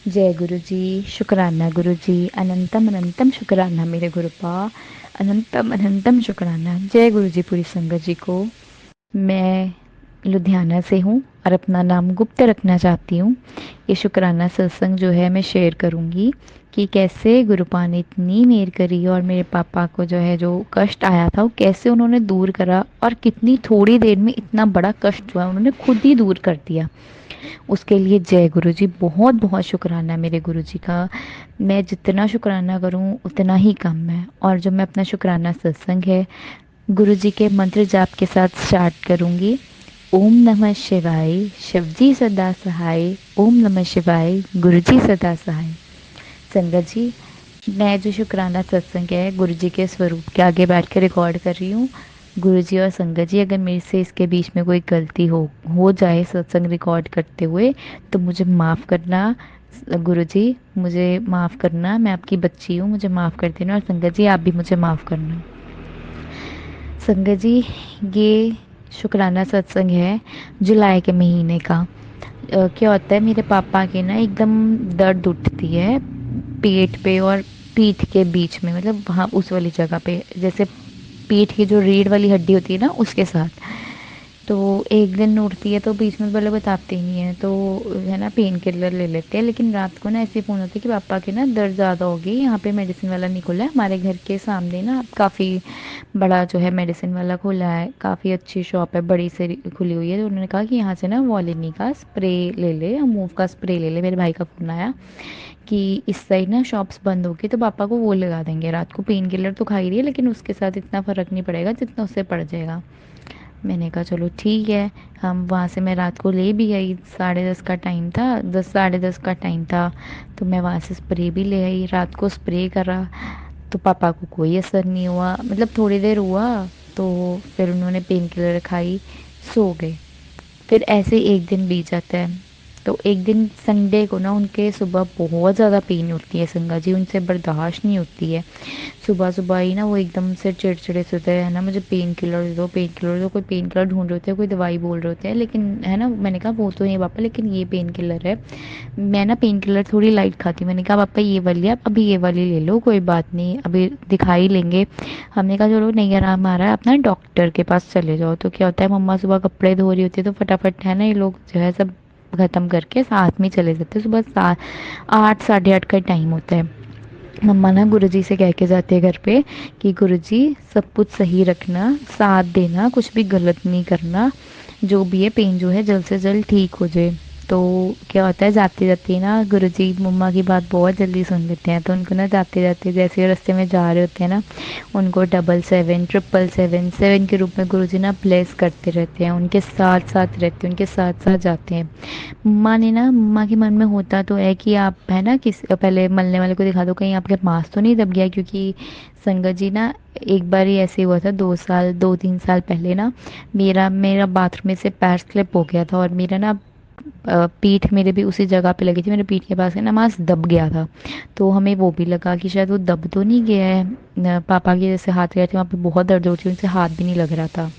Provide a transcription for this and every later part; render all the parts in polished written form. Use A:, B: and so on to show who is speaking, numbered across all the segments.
A: जय गुरु जी। शुक्राना गुरु जी। अनंतम अनंतम शुक्राना मेरे गुरुपा। अनंतम अनंतम शुक्राना। जय गुरु जी पूरी संगत जी को। मैं लुधियाना से हूँ और अपना नाम गुप्त रखना चाहती हूँ। ये शुक्राना सत्संग जो है मैं शेयर करूँगी कि कैसे गुरुपा ने इतनी मेहर करी और मेरे पापा को जो है जो कष्ट आया था वो कैसे उन्होंने दूर करा और कितनी थोड़ी देर में इतना बड़ा कष्ट हुआ उन्होंने खुद ही दूर कर दिया। उसके लिए जय गुरु जी। बहुत बहुत शुक्राना मेरे गुरु जी का। मैं जितना शुक्राना करूं उतना ही कम है। और जो मैं अपना शुक्राना सत्संग है गुरु जी के मंत्र जाप के साथ स्टार्ट करूंगी। ओम नमः शिवाय। शिवजी सदा सहाय। ओम नमः शिवाय। गुरु जी सदा सहाय। संगत जी, मैं जो शुक्राना सत्संग है गुरु जी के स्वरूप के आगे बैठ के रिकॉर्ड कर रही हूँ। गुरु जी और संगत जी, अगर मेरे से इसके बीच में कोई गलती हो जाए सत्संग रिकॉर्ड करते हुए तो मुझे माफ़ करना। गुरु जी मुझे माफ़ करना, मैं आपकी बच्ची हूँ, मुझे माफ़ कर देना। और संगत जी आप भी मुझे माफ़ करना। संगत जी, ये शुक्राना सत्संग है जुलाई के महीने का। क्या होता है मेरे पापा के ना एकदम दर्द उठती है पेट पे और पीठ के बीच में, मतलब वहाँ उस वाली जगह पे, जैसे पीठ की जो रीढ़ वाली हड्डी होती है ना उसके साथ। तो एक दिन उठती है तो बीच में पहले बताते ही नहीं है, तो है ना पेन किलर ले लेते हैं। लेकिन रात को ना ऐसे फ़ोन होता है कि पापा के ना दर्द ज़्यादा हो गई, यहाँ पे मेडिसिन वाला नहीं खुला है हमारे घर के सामने ना, काफ़ी बड़ा जो है मेडिसिन वाला खुला है, काफ़ी अच्छी शॉप है, बड़ी से खुली हुई है। तो उन्होंने कहा कि यहाँ से ना वॉलिनी का स्प्रे ले ले, मूव का स्प्रे ले ले। मेरे भाई का फ़ोन आया कि इस साइड ना शॉप्स बंद होगी तो पापा को वो लगा देंगे रात को। पेन किलर तो खा ही रही है लेकिन उसके साथ इतना फ़र्क नहीं पड़ेगा जितना उससे पड़ जाएगा। मैंने कहा चलो ठीक है। हम वहाँ से मैं रात को ले भी गई, 10:30 का टाइम था, 10 साढ़े 10 का टाइम था। तो मैं वहाँ से स्प्रे भी ले आई, रात को स्प्रे करा। तो पापा को कोई असर नहीं हुआ, मतलब थोड़ी देर हुआ। तो फिर उन्होंने पेन किलर खाई, सो गए। फिर ऐसे एक दिन बीत जाता है। तो एक दिन संडे को ना उनके सुबह बहुत ज़्यादा पेन होती है संगा जी, उनसे बर्दाश्त नहीं होती है। सुबह सुबह ही ना वो एकदम से चिड़चिड़े से होते हैं, है ना, मुझे पेन किलर दे दो, पेन किलर दो। कोई पेन किलर ढूंढ रहे होते हैं, कोई दवाई बोल रहे होते हैं, लेकिन है ना, मैंने कहा वो तो नहीं पापा, लेकिन ये पेन किलर है। मैं ना पेन किलर थोड़ी लाइट खाती हूँ। मैंने कहा पापा ये वाली आप अभी ये वाली ले लो, कोई बात नहीं, अभी दिखा ही लेंगे। हमने कहा चलो नहीं आराम आ रहा है अपना डॉक्टर के पास चले जाओ। तो क्या होता है, मम्मा सुबह कपड़े धो रही होती है तो फटाफट है ना ये लोग जो है सब ख़त्म करके साथ में चले जाते हैं। सुबह 8 साढ़े 8 का टाइम होता है। मम्मा ना गुरुजी से कह के जाते हैं घर पे कि गुरुजी सब कुछ सही रखना, साथ देना, कुछ भी गलत नहीं करना, जो भी है पेन जो है जल्द से जल्द ठीक हो जाए। तो क्या होता है, जाते जाते ना गुरुजी मम्मा की बात बहुत जल्दी सुन लेते हैं। तो उनको ना जाते जाते जैसे रास्ते में जा रहे होते हैं ना, उनको 777 777 के रूप में गुरुजी ना ब्लेस करते रहते हैं, उनके साथ साथ रहते हैं, उनके साथ साथ जाते हैं। मम्मा ने ना, मम्मा के मन में होता तो है कि आप है ना किस पहले मलने वाले को दिखा दो कहीं आपके मांस तो नहीं दब गया, क्योंकि संगत जी ना एक बार ही ऐसे हुआ था 2 3 साल पहले ना, मेरा मेरा बाथरूम में से पैर स्लिप हो गया था और मेरा ना पीठ मेरे भी उसी जगह पे लगी थी, मेरे पीठ के पास है ना मांस दब गया था। तो हमें वो भी लगा कि शायद वो दब तो नहीं गया है। पापा के जैसे हाथ गए थे वहाँ पे बहुत दर्द हो रही थी, उनसे हाथ भी नहीं लग रहा था।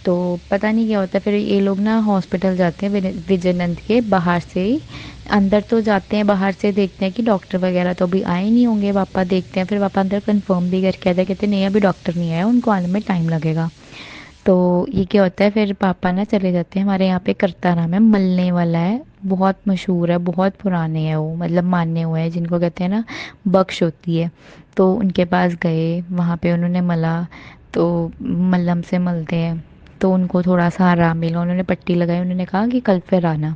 A: तो पता नहीं क्या होता है, फिर ये लोग ना हॉस्पिटल जाते हैं विजयनंद के बाहर से ही। अंदर तो जाते हैं, बाहर से देखते हैं कि डॉक्टर वगैरह तो अभी आए नहीं होंगे। पापा देखते हैं, फिर पापा अंदर कंफर्म भी करके आते हैं, कहते नहीं अभी डॉक्टर नहीं आया, उनको आने में टाइम लगेगा। तो ये क्या होता है, फिर पापा ना चले जाते हैं, हमारे यहाँ पे करता नाम है, मलने वाला है, बहुत मशहूर है, बहुत पुराने हैं वो, मतलब माने हुए हैं, जिनको कहते हैं ना बख्श होती है। तो उनके पास गए, वहाँ पे उन्होंने मला। तो मल्लम से मलते हैं तो उनको थोड़ा सा आराम मिला, उन्होंने पट्टी लगाई, उन्होंने कहा कि कल फिर आना।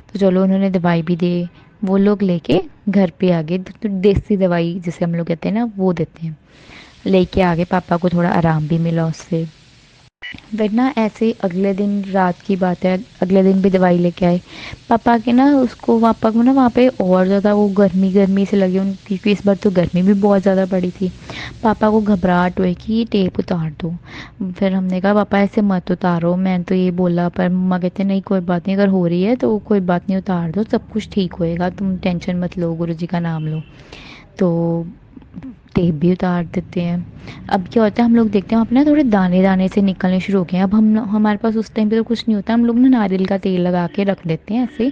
A: तो चलो उन्होंने दवाई भी दी, वो लोग लेके घर पे आ गए। तो देसी दवाई जिसे हम लोग कहते हैं ना वो देते हैं, लेके आ गए। पापा को थोड़ा आराम भी मिला उससे। फिर ना ऐसे ही अगले दिन रात की बात है, अगले दिन भी दवाई लेके आए। पापा के ना उसको पापा को ना वहाँ पे और ज़्यादा वो गर्मी गर्मी से लगी उन, क्योंकि इस बार तो गर्मी भी बहुत ज़्यादा पड़ी थी। पापा को घबराहट हुई कि ये टेप उतार दो। फिर हमने कहा पापा ऐसे मत उतारो, मैंने तो ये बोला, पर मम्मा कहते नहीं कोई बात नहीं, अगर हो रही है तो कोई बात नहीं, उतार दो, सब कुछ ठीक होएगा, तुम टेंशन मत लो, गुरु जी का नाम लो। तो टेप भी उतार देते हैं। अब क्या होता है, हम लोग देखते हैं वहाँ पे ना थोड़े दाने दाने से निकलने शुरू हो गए हैं। अब हम हमारे पास उस टाइम पे तो कुछ नहीं होता, हम लोग ना नारियल का तेल लगा के रख देते हैं ऐसे।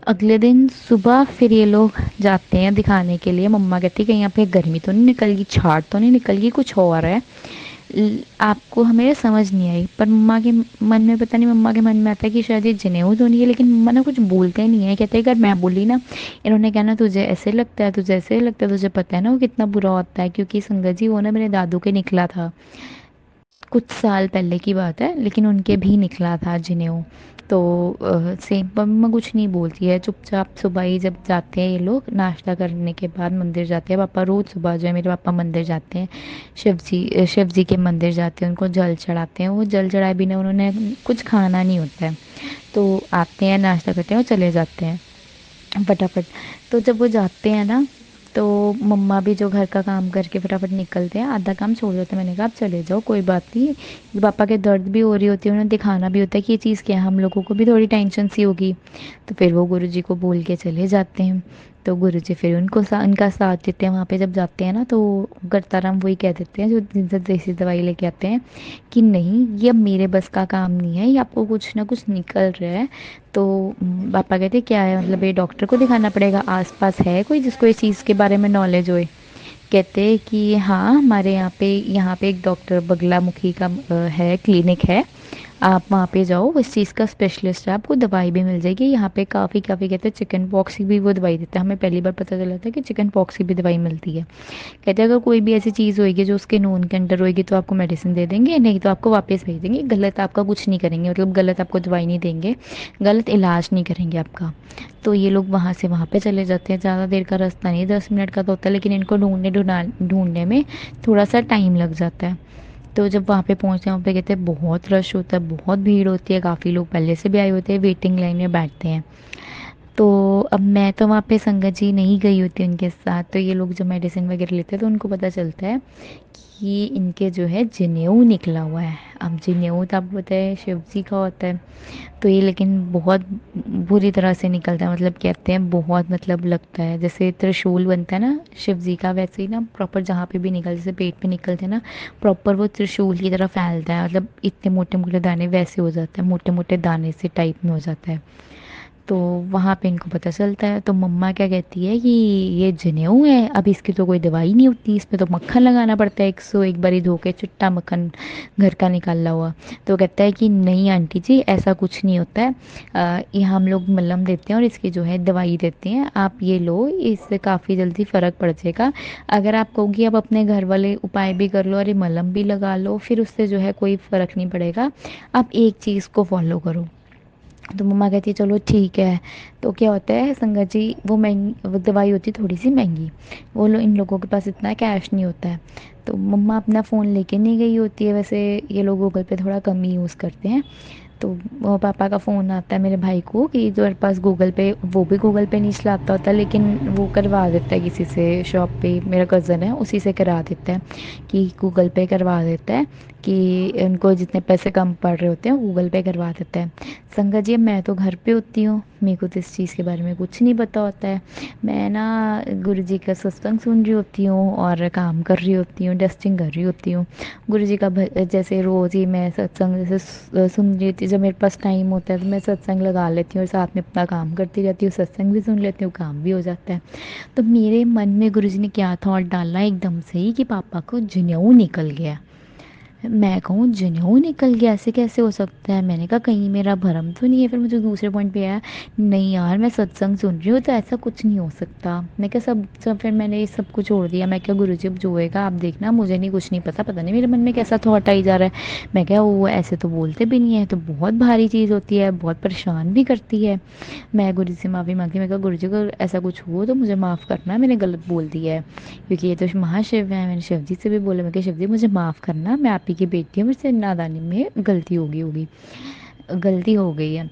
A: अगले दिन सुबह फिर ये लोग जाते हैं दिखाने के लिए। मम्मा कहती है कहीं यहाँ पे गर्मी तो नहीं निकल गई, छाट तो नहीं निकल गई, कुछ और है। आपको हमें समझ नहीं आई, पर मम्मा के मन में, पता नहीं मम्मा के मन में आता है कि शायद ये जनेऊ तो नहीं है, लेकिन मम्मा ना कुछ बोलते ही नहीं है। कहते हैं अगर मैं बोली ना, इन्होंने कहना तुझे ऐसे लगता है, तुझे ऐसे लगता है, तुझे पता है ना वो कितना बुरा होता है। क्योंकि संगत जी वो ना मेरे दादू के निकला था, कुछ साल पहले की बात है, लेकिन उनके भी निकला था जनेऊ। तो सेम मम्मा कुछ नहीं बोलती है, चुपचाप सुबह ही जब जाते हैं ये लोग नाश्ता करने के बाद मंदिर जाते हैं। पापा रोज़ सुबह जो है मेरे पापा मंदिर जाते हैं, शिव जी के मंदिर जाते हैं, उनको जल चढ़ाते हैं। वो जल चढ़ाए बिना उन्होंने कुछ खाना नहीं होता है। तो आते हैं, नाश्ता करते हैं और चले जाते हैं फटाफट। तो जब वो जाते हैं ना, तो मम्मा भी जो घर का काम करके फटाफट निकलते हैं, आधा काम छोड़ देते हैं। मैंने कहा आप चले जाओ, कोई बात नहीं, पापा के दर्द भी हो रही होती है, उन्हें दिखाना भी होता है कि ये चीज़ क्या है, हम लोगों को भी थोड़ी टेंशन सी होगी। तो फिर वो गुरुजी को बोल के चले जाते हैं। तो गुरुजी फिर उनका साथ देते हैं। वहाँ पे जब जाते हैं ना, तो करताराम वही कह देते हैं जो जिनसे देसी दवाई लेके आते हैं कि नहीं, ये अब मेरे बस का काम नहीं है, ये आपको कुछ ना कुछ निकल रहा है। तो पापा कहते क्या है, मतलब ये डॉक्टर को दिखाना पड़ेगा, आसपास है कोई जिसको इस चीज़ के बारे में नॉलेज होए। कहते कि हाँ, हमारे यहाँ पे एक डॉक्टर बगला मुखी का है, क्लिनिक है, आप वहाँ पे जाओ, इस चीज़ का स्पेशलिस्ट है, आपको दवाई भी मिल जाएगी। यहाँ पे काफ़ी काफ़ी कहते हैं चिकन पॉक्स की भी वो दवाई देता है। हमें पहली बार पता चला था कि चिकन पॉक्स की भी दवाई मिलती है। कहते हैं अगर कोई भी ऐसी चीज़ होएगी जो उसके नोन के अंडर होएगी तो आपको मेडिसिन दे देंगे, नहीं तो आपको वापस भेज देंगे। गलत आपका कुछ नहीं करेंगे, मतलब गलत आपको दवाई नहीं देंगे, गलत इलाज नहीं करेंगे आपका। तो ये लोग वहाँ से वहाँ पे चले जाते हैं। ज़्यादा देर का रास्ता नहीं, 10 मिनट का तो होता है, लेकिन इनको ढूंढने में थोड़ा सा टाइम लग जाता है। तो जब वहाँ पे पहुँचते हैं, वहाँ पे कहते हैं बहुत रश होता है, बहुत भीड़ होती है, काफ़ी लोग पहले से भी आए होते हैं, वेटिंग लाइन में बैठते हैं। तो अब मैं तो वहाँ पे संगत जी नहीं गई होती उनके साथ। तो ये लोग जब मेडिसिन वगैरह लेते हैं तो उनको पता चलता है कि इनके जो है जनेऊ निकला हुआ है। अब जनेऊ तो आपको पता है शिव जी का होता है। तो ये लेकिन बहुत बुरी तरह से निकलता है, मतलब कहते हैं बहुत, मतलब लगता है जैसे त्रिशूल बनता है ना शिव जी का, वैसे ही ना प्रॉपर जहाँ पे भी निकल, जैसे पेट पे निकलते हैं ना, प्रॉपर वो त्रिशूल की तरह फैलता है। मतलब इतने मोटे मोटे दाने वैसे हो जाते हैं, मोटे मोटे दाने से टाइप में हो जाता है। तो वहाँ पे इनको पता चलता है। तो मम्मा क्या कहती है कि ये जनेऊ है, अब इसकी तो कोई दवाई नहीं होती, इसमें तो मक्खन लगाना पड़ता है, 101 बारी धो के चिट्टा मक्खन घर का निकाला हुआ। तो कहता है कि नहीं आंटी जी, ऐसा कुछ नहीं होता है, ये हम लोग मलहम देते हैं और इसकी जो है दवाई देते हैं, आप ये लो, इससे काफ़ी जल्दी फ़र्क पड़ जाएगा। अगर आप कहोगी आप अपने घर वाले उपाय भी कर लो और ये मलहम भी लगा लो, फिर उससे जो है कोई फ़र्क नहीं पड़ेगा, आप एक चीज़ को फॉलो करो। तो मम्मा कहती है चलो ठीक है। तो क्या होता है संगत जी, वो दवाई होती है थोड़ी सी महंगी, इन लोगों के पास इतना कैश नहीं होता है। तो मम्मा अपना फ़ोन लेके नहीं गई होती है, वैसे ये लोग गूगल पे थोड़ा कम ही यूज़ करते हैं। तो वो पापा का फ़ोन आता है मेरे भाई को कि तुम्हारे पास गूगल पे, वो भी गूगल पे नहीं चलाता होता, लेकिन वो करवा देता है किसी से, शॉप पे मेरा कज़न है उसी से करा देता है, कि गूगल पे करवा देता है, कि उनको जितने पैसे कम पड़ रहे होते हैं वो गूगल पे करवा देता है। संगत जी मैं तो घर पे होती हूँ, मेरे को तो इस चीज़ के बारे में कुछ नहीं पता होता है। मैं ना गुरु जी का सत्संग सुन रही होती हूँ और काम कर रही होती हूँ, डस्टिंग कर रही होती हूँ। गुरु जी का जैसे रोज़ ही मैं सत्संग जैसे सुन रही थी, जब मेरे पास टाइम होता है तो मैं सत्संग लगा लेती हूँ और साथ में अपना काम करती रहती हूँ, सत्संग भी सुन लेती हूँ, काम भी हो जाता है। तो मेरे मन में गुरु जी ने क्या थॉट डाला एकदम से ही कि पापा को जनेऊ निकल गया। मैं कहूँ जनेऊ निकल गया, ऐसे कैसे हो सकता है? मैंने कहा कहीं मेरा भरम तो नहीं है। फिर मुझे दूसरे पॉइंट पे आया, नहीं यार मैं सत्संग सुन रही हूँ तो ऐसा कुछ नहीं हो सकता। मैं क्या सब फिर मैंने इस सब को छोड़ दिया। मैं क्या गुरुजी अब जो होएगा आप देखना, मुझे नहीं, कुछ नहीं पता, पता नहीं मेरे मन में कैसा थॉट आई जा रहा है। मैं क्या वो ऐसे तो बोलते भी नहीं है, तो बहुत भारी चीज़ होती है, बहुत परेशान भी करती है। मैं गुरु जी से माफ़ी मांगी, मैं कहा गुरु जी अगर ऐसा कुछ हो तो मुझे माफ़ करना, मैंने गलत बोल दिया है, क्योंकि ये तो महाशिव है। मैंने शिव जी से भी बोला, मैं कि शिव जी मुझे माफ़ करना, मैं आप ही की बेटी हूँ, मुझसे नादानी में गलती होगी गलती हो गई है।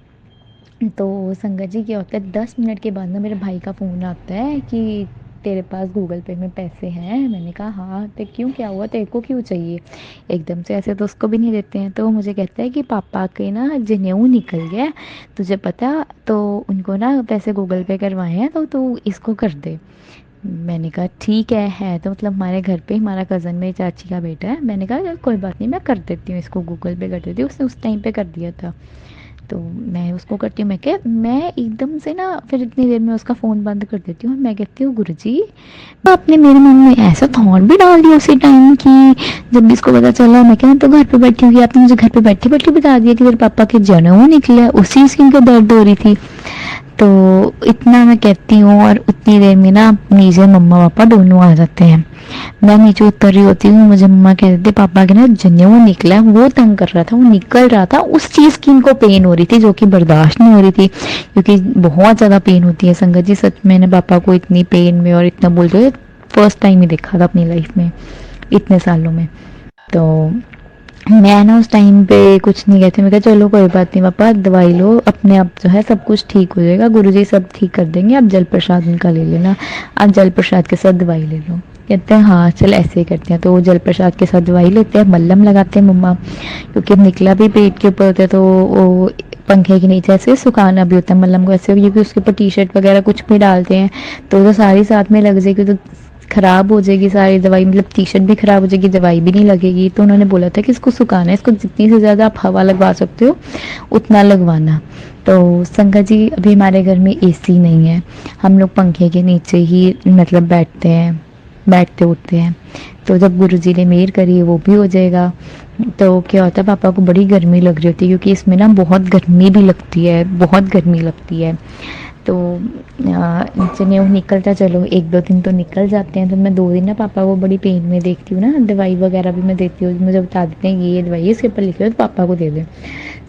A: तो संगत जी क्या होता है, 10 मिनट के बाद ना मेरे भाई का फ़ोन आता है कि तेरे पास गूगल पे में पैसे हैं? मैंने कहा हाँ। तो क्यों, क्या हुआ, तेरे को क्यों चाहिए? एकदम से ऐसे तो उसको भी नहीं देते हैं। तो वो मुझे कहता है कि पापा के ना जनेऊ निकल गया है, तुझे पता? तो उनको ना पैसे गूगल पे करवाए हैं, तो तू इसको कर दे। मैंने कहा ठीक है तो मतलब हमारे घर पे हमारा कज़न मेरी चाची का बेटा है। मैंने कहा चल कोई बात नहीं, मैं कर देती हूँ इसको, गूगल पे कर देती हूँ। उसने उस टाइम पे कर दिया था। तो मैं उसको करती हूँ, मैं क्या मैं एकदम से ना फिर इतनी देर में उसका फ़ोन बंद कर देती हूँ और मैं कहती हूँ गुरुजी, आपने मेरे मन में ऐसा थॉट भी डाल दिया उसी टाइम की जब भी इसको पता चला। मैं क्या, मैं तो घर पे बैठी हुई, आपने मुझे घर पे बैठी बैठी बता दिया कि तेरे पापा के जनेऊ निकले, उसी स्किन का दर्द हो रही थी। तो इतना मैं कहती हूँ और उतनी देर में ना नीचे मम्मा पापा दोनों आ जाते हैं। मैं नीचे उतर रही होती हूँ, मुझे मम्मा कह देते पापा के ना जनेऊ निकला है, वो तंग कर रहा था, वो निकल रहा था, उस चीज़ की इनको पेन हो रही थी जो कि बर्दाश्त नहीं हो रही थी, क्योंकि बहुत ज़्यादा पेन होती है संगत जी। सच में मैंने पापा को इतनी पेन में और इतना बोलते हुए फर्स्ट टाइम ही देखा था अपनी लाइफ में, इतने सालों में। तो मैं ना उस टाइम पे कुछ नहीं कहती, मैं कहा चलो कोई बात नहीं पापा, दवाई लो, अपने आप जो है सब कुछ ठीक हो जाएगा, गुरुजी सब ठीक कर देंगे, आप जल प्रसाद उनका ले लेना, आप जल प्रसाद के साथ दवाई ले लो। कहते हैं हाँ चल ऐसे ही करते हैं। तो वो जल प्रसाद के साथ दवाई लेते हैं, मल्लम लगाते हैं मम्मा, क्योंकि निकला भी पेट के ऊपर होता है तो वो पंखे के नीचे ऐसे सुखाना भी होता है मल्लम को ऐसे, क्योंकि उसके ऊपर टी शर्ट वगैरह कुछ भी डालते हैं तो सारी साथ में लग जाएगी, तो खराब हो जाएगी सारी दवाई, मतलब टी शर्ट भी खराब हो जाएगी, दवाई भी नहीं लगेगी। तो उन्होंने बोला था कि इसको सुखाना है, इसको जितनी से ज़्यादा आप हवा लगवा सकते हो उतना लगवाना। तो संगा जी अभी हमारे घर में एसी नहीं है, हम लोग पंखे के नीचे ही मतलब बैठते हैं, बैठते उठते हैं। तो जब गुरुजी ने मेहर करी वो भी हो जाएगा। तो क्या होता है पापा को बड़ी गर्मी लग रही होती है, क्योंकि इसमें ना बहुत गर्मी भी लगती है, बहुत गर्मी लगती है। तो जनेऊ निकलता, चलो एक दो दिन तो निकल जाते हैं, तो मैं 2 दिन ना पापा को बड़ी पेन में देखती हूँ ना, दवाई वगैरह भी मैं देती हूँ, मुझे बता देते हैं ये दवाई है इसके ऊपर लिखी हो तो पापा को दे दें।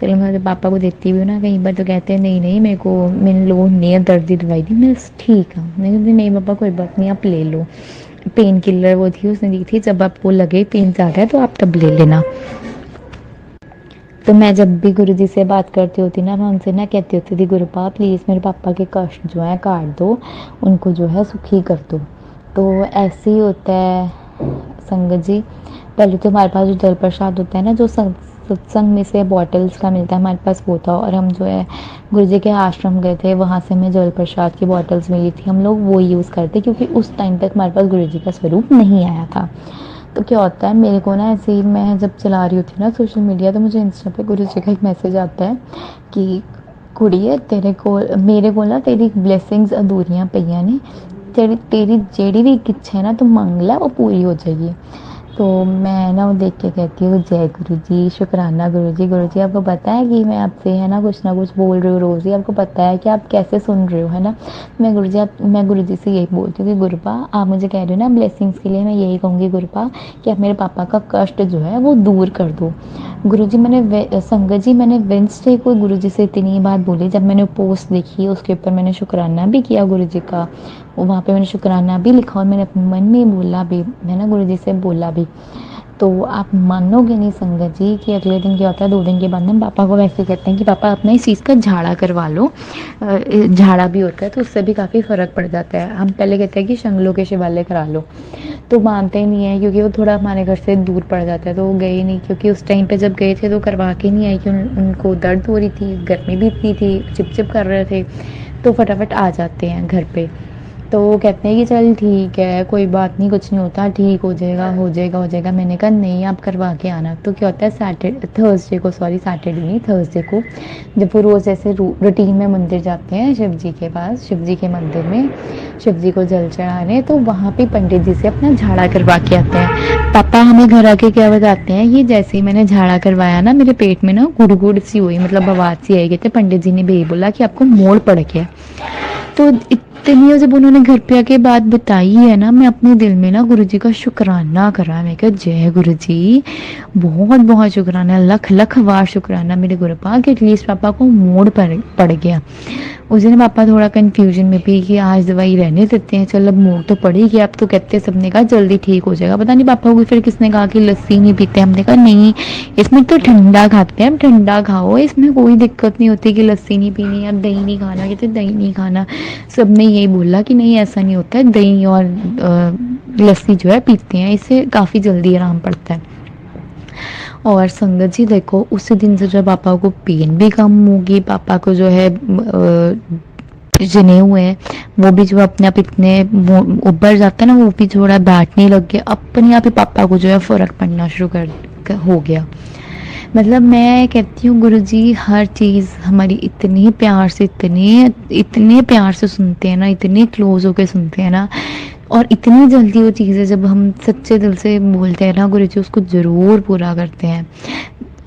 A: चलो मैं जब पापा को देती भी हूँ ना, कई बार तो कहते हैं नहीं नहीं मेरे को, मैंने लोगों ने दर्द की दवाई दी, मैं ठीक है, मैं कहती नहीं पापा कोई बात नहीं आप ले लो, पेन किलर वो थी उसने दी थी, जब आपको लगे पेन ज़्यादा है तो आप तब ले लेना। तो मैं जब भी गुरुजी से बात करती होती ना, मैं उनसे ना कहती होती थी गुरुपा प्लीज़ मेरे पापा के कष्ट जो है काट दो, उनको जो है सुखी कर दो। तो ऐसे ही होता है संगत जी। पहले तो हमारे पास जो जल प्रसाद होता है ना, जो सत्संग में से बॉटल्स का मिलता है, हमारे पास वो था, और हम जो है गुरुजी के आश्रम गए थे, वहाँ से हमें जल प्रसाद की बॉटल्स मिली थी, हम लोग वो यूज़ करते क्योंकि उस टाइम तक हमारे पास गुरुजी का स्वरूप नहीं आया था। तो क्या होता है मेरे को ना, ऐसे ही मैं जब चला रही होती हूँ ना सोशल मीडिया, तो मुझे इंस्टा पे गुरु जी का एक मैसेज आता है कि कुड़िए तेरे को मेरे को ना तेरी ब्लेसिंग्स अधूरियां पईयां ने, तेरी तेरी जेड़ी भी इच्छा है ना तू मंग ला वो पूरी हो जाएगी। तो मैं ना वो देख के कहती हूँ जय गुरु जी, शुक्राना गुरु जी। गुरु जी आपको पता है कि मैं आपसे है ना कुछ ना कुछ बोल रही हूँ रोज़ ही, आपको पता है कि आप कैसे सुन रहे हो है ना। मैं गुरु जी से यही बोलती हूँ कि गुरुपा आप मुझे कह रहे हो ना ब्लेसिंग्स के लिए, मैं यही कहूँगी गुरुपा कि आप मेरे पापा का कष्ट जो है वो दूर कर दो। गुरु जी संगत जी मैंने वेंसडे को गुरु जी से इतनी बात बोली, जब मैंने पोस्ट देखी उसके ऊपर मैंने शुक्राना भी किया गुरु जी का, वहाँ पे मैंने शुक्राना भी लिखा और मैंने अपने मन में बोला भी, मैंने गुरु जी से बोला भी। तो आप मानोगे नहीं संगत जी कि अगले दिन क्या होता है, 2 दिन के बाद हम पापा को वैसे कहते हैं कि पापा अपना इस चीज़ का झाड़ा करवा लो। झाड़ा भी होता है तो उससे भी काफ़ी फ़र्क पड़ जाता है। हम पहले कहते हैं कि शंगलों के शिवालय करा लो, तो मानते ही नहीं है क्योंकि वो थोड़ा हमारे घर से दूर पड़ जाता है, तो वो गए नहीं, क्योंकि उस टाइम पे जब गए थे तो करवा के नहीं आए कि उनको दर्द हो रही थी, गर्मी भी इतनी थी, चिपचिप कर रहे थे, तो फटाफट आ जाते हैं घर पे। तो वो कहते हैं कि चल ठीक है कोई बात नहीं, कुछ नहीं होता, ठीक हो जाएगा हो जाएगा हो जाएगा। मैंने कहा नहीं आप करवा के आना। तो क्या होता है सैटरडे नहीं थर्सडे को, जब वो रोज़ ऐसे रूटीन में मंदिर जाते हैं शिव जी के पास, शिव जी के मंदिर में शिव जी को जल चढ़ाने, तो वहाँ पे पंडित जी से अपना झाड़ा करवा के आते हैं। पापा हमें घर आके क्या बताते हैं, ये जैसे ही मैंने झाड़ा करवाया ना मेरे पेट में ना गुड़ गुड़ सी हुई, मतलब आवाज़ सी आई, कहते पंडित जी ने भी यही बोला कि आपको मोड़ पड़ गया। तो इतनी जब उन्होंने घर पे आके बात बताई है ना, मैं अपने दिल में ना गुरुजी का शुक्राना करा, मैं कहा जय गुरुजी, बहुत बहुत शुक्राना, लख लख बार शुक्राना मेरे गुरुपा कि एटलीस्ट पापा को मोड़ पड़ गया। उस दिन पापा थोड़ा कंफ्यूजन में भी कि आज दवाई रहने देते हैं, चल अब मोड़ तो पड़ी गया, अब तो कहते सबने कहा जल्दी ठीक हो जाएगा। पता नहीं पापा को फिर किसने कहा कि लस्सी नहीं पीते, हमने कहा नहीं इसमें तो ठंडा खाते हैं, हम ठंडा खाओ, इसमें कोई दिक्कत नहीं होती कि लस्सी नहीं पीनी या दही नहीं खाना, कहते दही नहीं खाना। सबने यही बोला कि नहीं ऐसा नहीं होता है, दही और लस्सी जो है पीते हैं, इससे काफ़ी जल्दी आराम पड़ता है। और संगत जी देखो उसी दिन से जब पापा को पेन भी कम होगी, पापा को जो है जिने हुए हैं वो भी जो अपने आप इतने उबर जाते हैं ना, वो भी थोड़ा बैठने लग गए, अपने आप ही पापा को जो है फ़र्क पड़ना शुरू हो गया। मतलब मैं कहती हूँ गुरुजी हर चीज़ हमारी इतनी प्यार से, इतने इतने प्यार से सुनते हैं ना, इतने क्लोज होके सुनते हैं ना, और इतनी जल्दी वो चीज़ें जब हम सच्चे दिल से बोलते हैं ना गुरुजी, उसको ज़रूर पूरा करते हैं।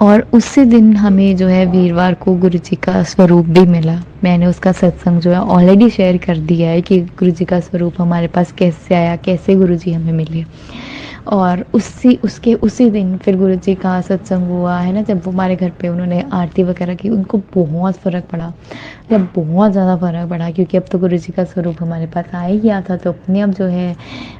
A: और उसी दिन हमें जो है वीरवार को गुरुजी का स्वरूप भी मिला। मैंने उसका सत्संग जो है ऑलरेडी शेयर कर दिया है कि गुरुजी का स्वरूप हमारे पास कैसे आया, कैसे गुरुजी हमें मिले। और उसी दिन फिर गुरुजी का सत्संग हुआ है ना, जब वो हमारे घर पे उन्होंने आरती वगैरह की, उनको बहुत फ़र्क पड़ा, जब बहुत ज़्यादा फ़र्क पड़ा, क्योंकि अब तो गुरुजी का स्वरूप हमारे पास आ ही गया था, तो अपने अब जो है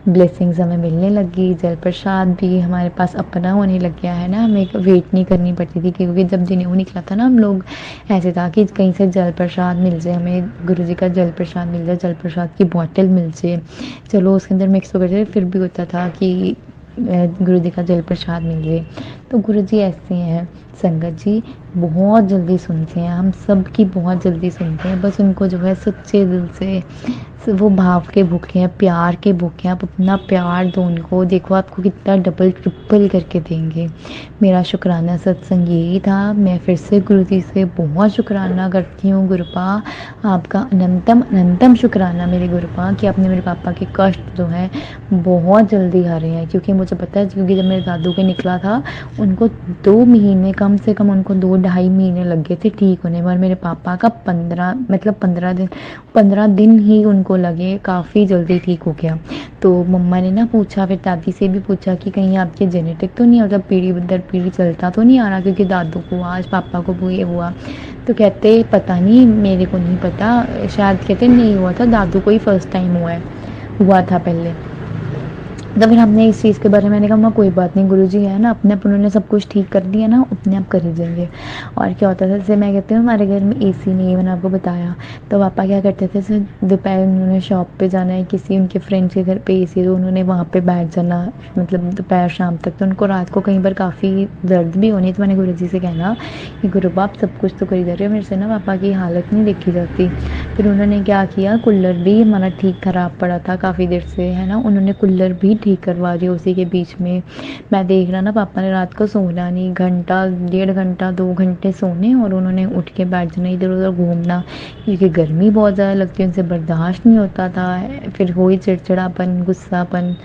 A: ब्लेसिंग्स हमें मिलने लगी, जल प्रसाद भी हमारे पास अपना होने लग गया है ना, हमें वेट नहीं करनी पड़ती थी, क्योंकि जब जनेऊ निकला था ना, हम लोग ऐसे था कि कहीं से जल प्रसाद मिल जाए, हमें गुरुजी का जल प्रसाद मिल जाए, जल प्रसाद की बॉटल मिल जाए, चलो उसके अंदर मिक्स होकर जाए, फिर भी होता था कि गुरुजी का जल प्रसाद मिल जाए। तो गुरुजी ऐसे हैं संगत जी, बहुत जल्दी सुनते हैं, हम सब की बहुत जल्दी सुनते हैं, बस उनको जो है सच्चे दिल से वो भाव के भूखे हैं, प्यार के भूखे हैं, आप अपना प्यार दो उनको, देखो आपको कितना डबल ट्रिपल करके देंगे। मेरा शुक्राना सत्संग यही था। मैं फिर से गुरुजी से बहुत शुक्राना करती हूँ गुरुपा, आपका अनंतम अनंतम शुक्राना मेरे गुरुपा कि आपने मेरे पापा के कष्ट जो हैं बहुत जल्दी हारे हैं, क्योंकि मुझे पता है, क्योंकि जब मेरे दादू के निकला था उनको 2 महीने, कम से कम उनको 2 ढाई महीने लग गए थे ठीक होने में, और मेरे पापा का 15 दिन ही उनको लगे, काफ़ी जल्दी ठीक हो गया। तो मम्मा ने ना पूछा, फिर दादी से भी पूछा कि कहीं आपके जेनेटिक तो नहीं, मतलब पीढ़ी दर पीढ़ी चलता तो नहीं आ रहा, क्योंकि दादू को आज पापा को भी ये हुआ। तो कहते पता नहीं, मेरे को नहीं पता, शायद कहते नहीं हुआ था, दादू को ही फर्स्ट टाइम हुआ था पहले। तो फिर हमने इस चीज़ के बारे में, मैंने कहा कोई बात नहीं, गुरुजी है ना, अपने आप उन्होंने सब कुछ ठीक कर दिया ना, अपने आप कर ही देंगे। और क्या होता था, जैसे मैं कहती हूँ हमारे घर में एसी नहीं है, मैंने आपको बताया, तो पापा क्या करते थे, जैसे दोपहर उन्होंने शॉप पे जाना है, किसी उनके फ्रेंड्स के घर पे एसी, तो उन्होंने वहाँ पे बैठ जाना, मतलब दोपहर शाम तक। तो उनको रात को कई बार काफ़ी दर्द भी होनी, तो मैंने गुरुजी से कहना कि गुरु बाप सब कुछ तो कर ही दे रहे हो, मेरे से ना पापा की हालत नहीं देखी जाती। फिर उन्होंने क्या किया, कूलर भी हमारा ठीक ख़राब पड़ा था काफ़ी देर से, है ना, उन्होंने कूलर भी ठीक करवा दिया उसी के बीच में। मैं देख रहा ना, पापा ने रात को सोना नहीं, घंटा 1.5 घंटा 2 घंटे सोने, और उन्होंने उठ के बैठ जाना, इधर उधर घूमना, क्योंकि गर्मी बहुत ज़्यादा लगती है, उनसे बर्दाश्त नहीं होता था, फिर वही चिड़चिड़ापन, गुस्सापन।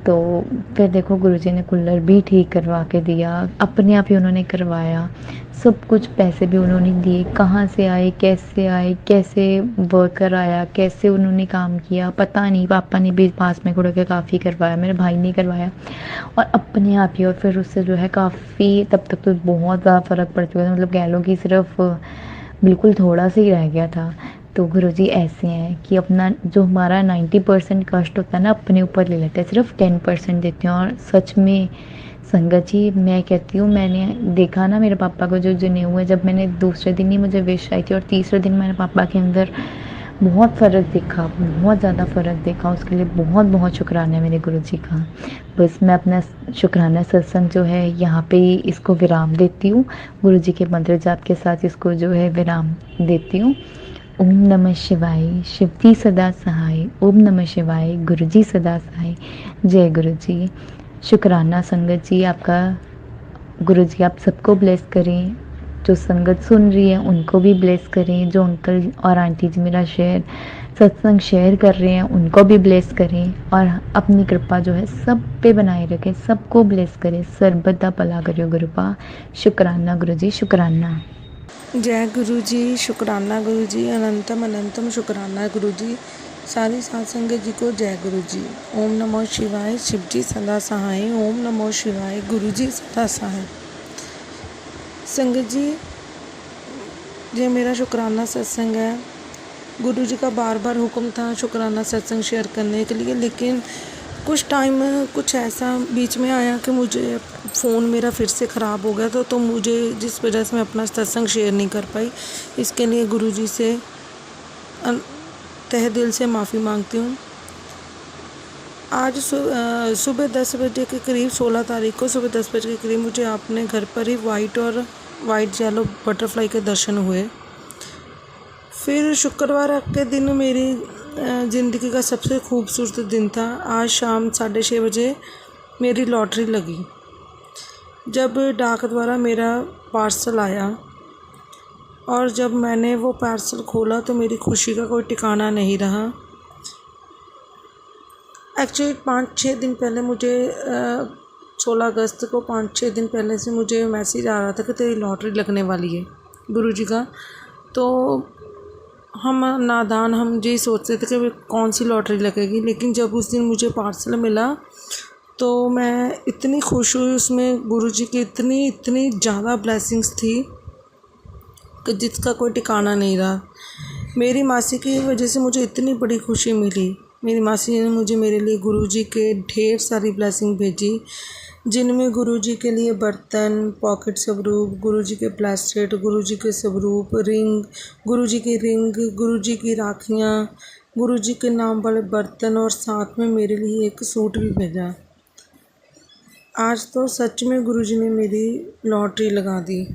A: तो फिर देखो गुरुजी ने कूलर भी ठीक करवा के दिया, अपने आप ही उन्होंने करवाया, सब कुछ पैसे भी उन्होंने दिए, कहाँ से आए, कैसे वर्कर आया, कैसे उन्होंने काम किया पता नहीं, पापा ने भी पास में खड़े होकर काफ़ी करवाया, मेरे भाई ने करवाया, और अपने आप ही। और फिर उससे जो है काफ़ी, तब तक तो बहुत ज़्यादा फ़र्क पड़ चुका था, मतलब कह लो कि सिर्फ बिल्कुल थोड़ा सा ही रह गया था। तो गुरुजी ऐसे हैं कि अपना जो हमारा 90% कष्ट होता है ना, अपने ऊपर ले लेते हैं, सिर्फ 10% देते हैं। और सच में संगत जी, मैं कहती हूँ, मैंने देखा ना मेरे पापा को जो जनेऊ है, जब मैंने दूसरे दिन ही मुझे विश आई थी, और तीसरे दिन मैंने पापा के अंदर बहुत फ़र्क देखा, बहुत ज़्यादा फ़र्क देखा, उसके लिए बहुत बहुत शुक्राना है मेरे गुरुजी का। बस मैं अपना शुक्राना सत्संग जो है यहाँ पे ही इसको विराम देती हूँ, गुरुजी के मंत्र जाप के साथ इसको जो है विराम देती हूँ। ओम नमः शिवाय, शिवजी सदा सहाय, ओम नमः शिवाय, गुरुजी सदा सहाय, जय गुरुजी। शुक्राना संगत जी आपका, गुरुजी आप सबको ब्लेस करें, जो संगत सुन रही है उनको भी ब्लेस करें, जो अंकल और आंटी जी मेरा सत्संग शेयर कर रहे हैं उनको भी ब्लेस करें, और अपनी कृपा जो है सब पे बनाए रखें, सबको ब्लेस करें, सर्वदा भला करियो गुरुपा। शुक्राना गुरुजी, शुक्राना।
B: जय गुरुजी, शुक्राना गुरुजी, अनंतम अनंतम शुक्राना गुरुजी, सारी साध संगत जी को जय गुरुजी। ओम नमो शिवाय, शिवजी सदा सहाय, ओम नमो शिवाय, गुरुजी सदा सहाय। संगत जी, ये मेरा शुक्राना सत्संग है। गुरुजी का बार बार हुक्म था शुक्राना सत्संग शेयर करने के लिए, लेकिन कुछ टाइम कुछ ऐसा बीच में आया कि मुझे फ़ोन मेरा फिर से ख़राब हो गया था, तो मुझे जिस वजह से मैं अपना सत्संग शेयर नहीं कर पाई, इसके लिए गुरुजी से तहे दिल से माफ़ी मांगती हूँ। आज सुबह 10 बजे के करीब, 16 तारीख को सुबह 10 बजे के करीब मुझे अपने घर पर ही वाइट येलो बटरफ्लाई के दर्शन हुए। फिर शुक्रवार के दिन मेरी ज़िंदगी का सबसे खूबसूरत दिन था। आज शाम 6:30 बजे मेरी लॉटरी लगी। जब डाक द्वारा मेरा पार्सल आया और जब मैंने वो पार्सल खोला तो मेरी खुशी का कोई ठिकाना नहीं रहा। एक्चुअली 5-6 दिन पहले मुझे 16 अगस्त को 5-6 दिन पहले से मुझे मैसेज आ रहा था कि तेरी लॉटरी लगने वाली है गुरुजी का। तो हम नादान हम यही सोचते थे कि कौन सी लॉटरी लगेगी, लेकिन जब उस दिन मुझे पार्सल मिला तो मैं इतनी खुश हुई। उसमें गुरुजी की इतनी ज़्यादा ब्लेसिंग्स थी कि जिसका कोई ठिकाना नहीं रहा। मेरी मासी की वजह से मुझे इतनी बड़ी खुशी मिली। मेरी मासी ने मुझे मेरे लिए गुरुजी के ढेर सारी ब्लेसिंग भेजी, जिनमें गुरुजी के लिए बर्तन, पॉकेट स्वरूप, गुरुजी के ब्रेसलेट, गुरुजी के स्वरूप, रिंग, गुरुजी की रिंग, गुरुजी की राखियाँ, गुरुजी के नाम वाले बर्तन और साथ में मेरे लिए एक सूट भी भेजा। आज तो सच में गुरुजी ने मेरी लॉटरी लगा दी।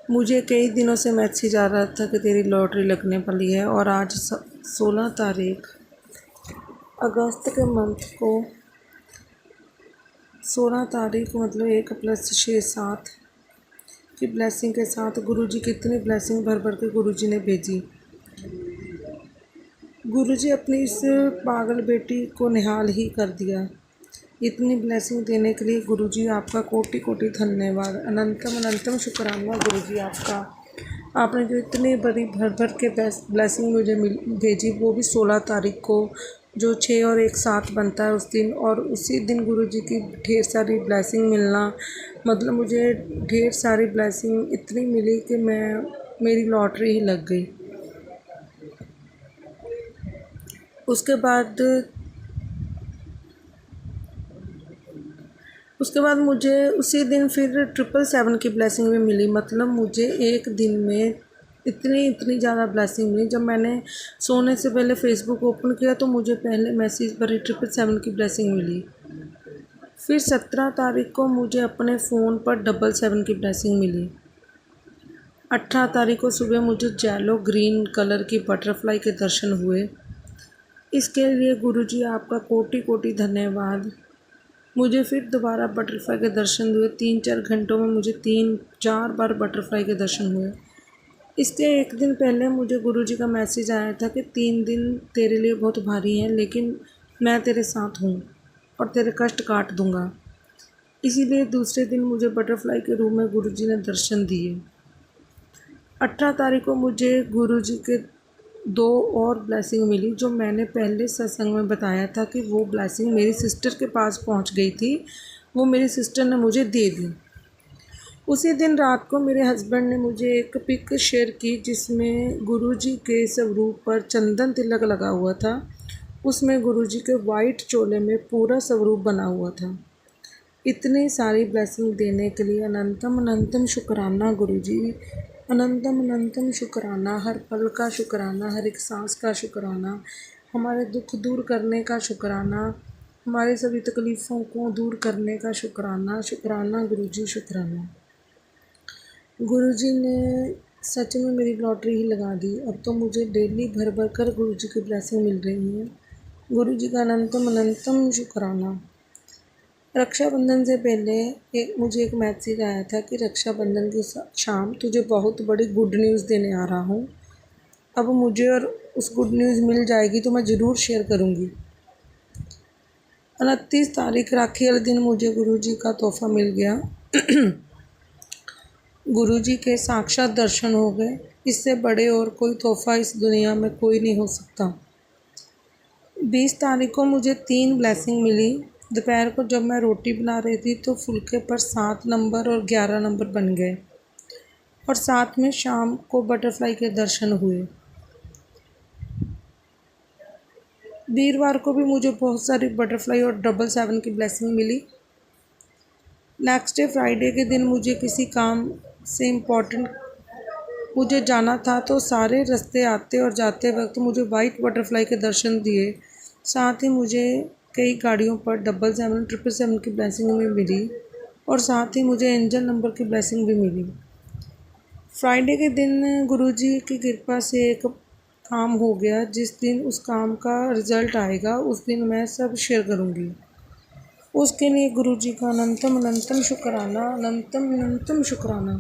B: मुझे कई दिनों से मैसेज आ रहा था कि तेरी लॉटरी लगने वाली है और आज 16 तारीख अगस्त के मंथ को 16 तारीख मतलब 1 + 6 7 की ब्लेसिंग के साथ गुरुजी की इतनी ब्लेसिंग भर भर के गुरुजी ने भेजी। गुरुजी अपनी इस पागल बेटी को निहाल ही कर दिया। इतनी ब्लेसिंग देने के लिए गुरुजी आपका कोटि कोटि धन्यवाद। अनंतम अनंतम शुक्राना गुरुजी आपका। आपने जो इतनी बड़ी भर भर के ब्लेसिंग मुझे भेजी, वो भी 16 तारीख को, जो 6 और 1 7 बनता है उस दिन, और उसी दिन गुरुजी की ढेर सारी ब्लेसिंग मिलना, मतलब मुझे ढेर सारी ब्लेसिंग इतनी मिली कि मेरी लॉटरी ही लग गई। उसके बाद मुझे उसी दिन फिर 777 की ब्लेसिंग भी मिली। मतलब मुझे एक दिन में इतनी ज़्यादा ब्लेसिंग मिली। जब मैंने सोने से पहले फ़ेसबुक ओपन किया तो मुझे पहले मैसेज पर ही 777 की ब्लेसिंग मिली। फिर 17 तारीख को मुझे अपने फ़ोन पर 777 की ब्लेसिंग मिली। 18 तारीख को सुबह मुझे येलो ग्रीन कलर की बटरफ्लाई के दर्शन हुए। इसके लिए गुरुजी आपका कोटि कोटि धन्यवाद। मुझे फिर दोबारा बटरफ्लाई के दर्शन हुए। 3-4 घंटों में मुझे 3-4 बार बटरफ्लाई के दर्शन हुए। इसके एक दिन पहले मुझे गुरुजी का मैसेज आया था कि 3 दिन तेरे लिए बहुत भारी हैं, लेकिन मैं तेरे साथ हूँ और तेरे कष्ट काट दूँगा। इसीलिए दूसरे दिन मुझे बटरफ्लाई के रूप में गुरुजी ने दर्शन दिए। 18 तारीख को मुझे गुरुजी के 2 और ब्लेसिंग मिली, जो मैंने पहले सत्संग में बताया था कि वो ब्लेसिंग मेरी सिस्टर के पास पहुंच गई थी। वो मेरी सिस्टर ने मुझे दे दी। उसी दिन रात को मेरे हस्बैंड ने मुझे एक पिक शेयर की, जिसमें गुरुजी के स्वरूप पर चंदन तिलक लगा हुआ था। उसमें गुरुजी के वाइट चोले में पूरा स्वरूप बना हुआ था। इतनी सारी ब्लेसिंग देने के लिए अनंतम अनंतम शुक्राना गुरुजी। अनंतम अनंतम शुक्राना, हर पल का शुक्राना, हर एक सांस का शुक्राना, हमारे दुख दूर करने का शुक्राना, हमारे सभी तकलीफ़ों को दूर करने का शुक्राना। शुक्राना गुरुजी, शुक्राना। गुरुजी ने सच में मेरी लॉटरी ही लगा दी। अब तो मुझे डेली भर भर कर गुरुजी की ब्लेसिंग मिल रही है। गुरुजी का अनंतम अनंतम शुक्राना। रक्षाबंधन से पहले मुझे एक मैसेज आया था कि रक्षाबंधन की शाम तुझे बहुत बड़ी गुड न्यूज़ देने आ रहा हूँ। अब मुझे और उस गुड न्यूज़ मिल जाएगी तो मैं ज़रूर शेयर करूँगी। 29 तारीख राखी वाले दिन मुझे गुरुजी का तोहफ़ा मिल गया। गुरुजी के साक्षात दर्शन हो गए। इससे बड़े और कोई तोहफ़ा इस दुनिया में कोई नहीं हो सकता। 20 तारीख को मुझे 3 ब्लेसिंग मिली। दोपहर को जब मैं रोटी बना रही थी तो फुलके पर 7 नंबर और 11 नंबर बन गए, और साथ में शाम को बटरफ्लाई के दर्शन हुए। वीरवार को भी मुझे बहुत सारी बटरफ्लाई और 777 की ब्लेसिंग मिली। नेक्स्ट डे फ्राइडे के दिन मुझे किसी काम से इम्पोर्टेंट मुझे जाना था, तो सारे रास्ते आते और जाते वक्त मुझे वाइट बटरफ्लाई के दर्शन दिए। साथ ही मुझे कई गाड़ियों पर 777 777 की ब्लेसिंग भी मिली, और साथ ही मुझे एंजल नंबर की ब्लेसिंग भी मिली। फ्राइडे के दिन गुरुजी की कृपा से एक काम हो गया। जिस दिन उस काम का रिज़ल्ट आएगा उस दिन मैं सब शेयर करूँगी। उसके लिए गुरुजी का अनंतम अनंतम शुक्राना, अनंतम अनंतम शुक्राना।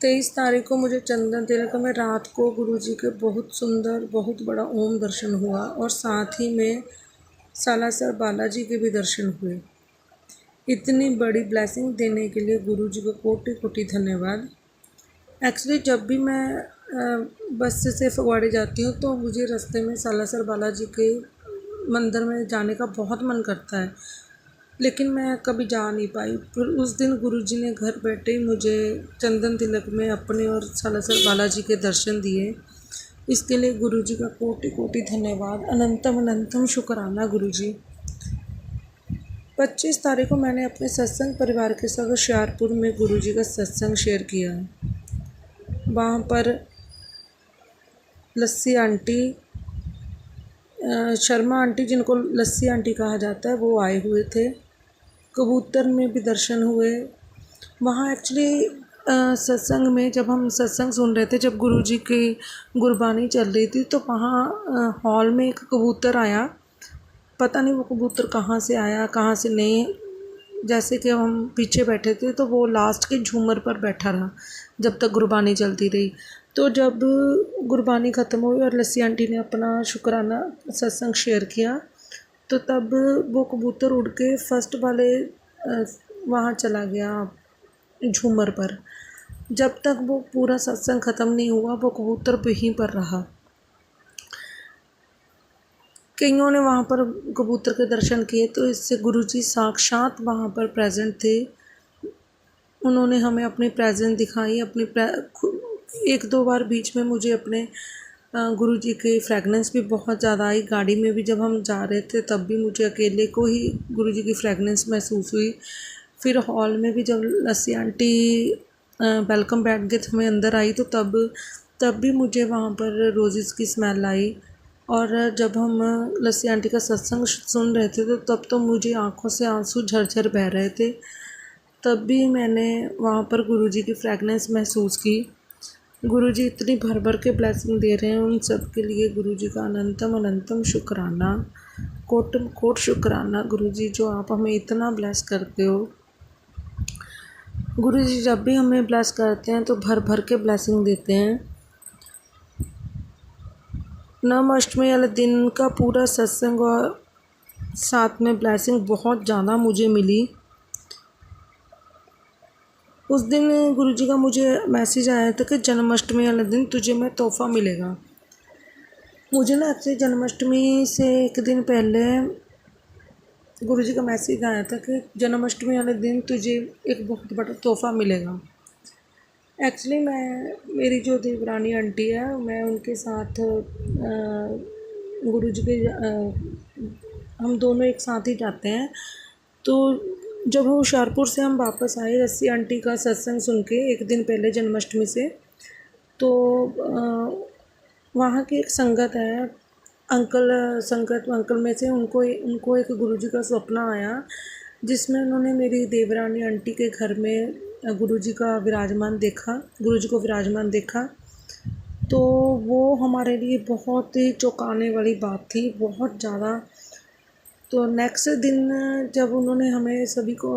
B: 23 तारीख को मुझे चंदन तिलक में रात को गुरुजी के बहुत सुंदर बहुत बड़ा ओम दर्शन हुआ और साथ ही में सालासर बालाजी के भी दर्शन हुए। इतनी बड़ी ब्लेसिंग देने के लिए गुरुजी को कोटि कोटि धन्यवाद। एक्चुअली जब भी मैं बस से फगवाड़े जाती हूँ तो मुझे रास्ते में सालासर बालाजी के मंदिर में जाने का बहुत मन करता है, लेकिन मैं कभी जा नहीं पाई। फिर उस दिन गुरुजी ने घर बैठे ही मुझे चंदन तिलक में अपने और सालासर बालाजी के दर्शन दिए। इसके लिए गुरुजी का कोटि कोटि धन्यवाद, अनंतम अनंतम शुक्राना गुरुजी। 25 तारीख को मैंने अपने सत्संग परिवार के साथ होशियारपुर में गुरुजी का सत्संग शेयर किया। वहाँ पर लस्सी आंटी, शर्मा आंटी जिनको लस्सी आंटी कहा जाता है, वो आए हुए थे। कबूतर में भी दर्शन हुए। वहाँ एक्चुअली सत्संग में जब हम सत्संग सुन रहे थे, जब गुरुजी की गुरबानी चल रही थी, तो वहाँ हॉल में एक कबूतर आया। पता नहीं वो कबूतर कहाँ से आया कहाँ से नहीं। जैसे कि हम पीछे बैठे थे तो वो लास्ट के झूमर पर बैठा रहा जब तक गुरबानी चलती रही। तो जब गुरबानी ख़त्म हुई और लस्सी आंटी ने अपना शुक्राना सत्संग शेयर किया, तो तब वो कबूतर उड़ के फर्स्ट वाले वहाँ चला गया झूमर पर। जब तक वो पूरा सत्संग ख़त्म नहीं हुआ वो कबूतर वहीं पर रहा। कईयों ने वहाँ पर कबूतर के दर्शन किए, तो इससे गुरुजी साक्षात वहाँ पर प्रेजेंट थे। उन्होंने हमें अपनी प्रेजेंस दिखाई। एक दो बार बीच में मुझे अपने गुरुजी के फ्रेगनेंस भी बहुत ज़्यादा आई। गाड़ी में भी जब हम जा रहे थे तब भी मुझे अकेले को ही गुरुजी की फ्रेगनेंस महसूस हुई। फिर हॉल में भी जब लस्सी आंटी वेलकम बैठ के हमें अंदर आई, तो तब भी मुझे वहाँ पर रोज़ेज़ की स्मेल आई। और जब हम लस्सी आंटी का सत्संग सुन रहे थे तो तब तो मुझे आँखों से आंसू झरझर बह रहे थे। तब भी मैंने वहाँ पर गुरुजी की फ्रेगनेंस महसूस की। गुरुजी इतनी भर भर के ब्लेसिंग दे रहे हैं, उन सब के लिए गुरुजी का अनंतम अनंतम शुक्राना, कोटम कोट शुक्राना गुरुजी, जो आप हमें इतना ब्लेस करते हो। गुरुजी जब भी हमें ब्लेस करते हैं तो भर भर के ब्लेसिंग देते हैं। नवम अष्टमी वाले दिन का पूरा सत्संग और साथ में ब्लेसिंग बहुत ज़्यादा मुझे मिली। उस दिन गुरुजी का मुझे मैसेज आया था कि जन्माष्टमी वाले दिन तुझे मैं तोहफ़ा मिलेगा। मुझे ना एक्चुअली जन्माष्टमी से एक दिन पहले गुरुजी का मैसेज आया था कि जन्माष्टमी वाले दिन तुझे एक बहुत बड़ा तोहफ़ा मिलेगा। एक्चुअली मेरी जो देवरानी आंटी है, मैं उनके साथ गुरुजी के हम दोनों एक साथ ही जाते हैं। तो जब होशियारपुर से हम वापस आए लस्सी आंटी का सत्संग सुन के एक दिन पहले जन्माष्टमी से, तो वहाँ की एक संगत है, अंकल में से उनको एक गुरुजी का सपना आया, जिसमें उन्होंने मेरी देवरानी आंटी के घर में गुरुजी को विराजमान देखा। तो वो हमारे लिए बहुत ही चौंकाने वाली बात थी, बहुत ज़्यादा। तो नेक्स्ट दिन जब उन्होंने हमें सभी को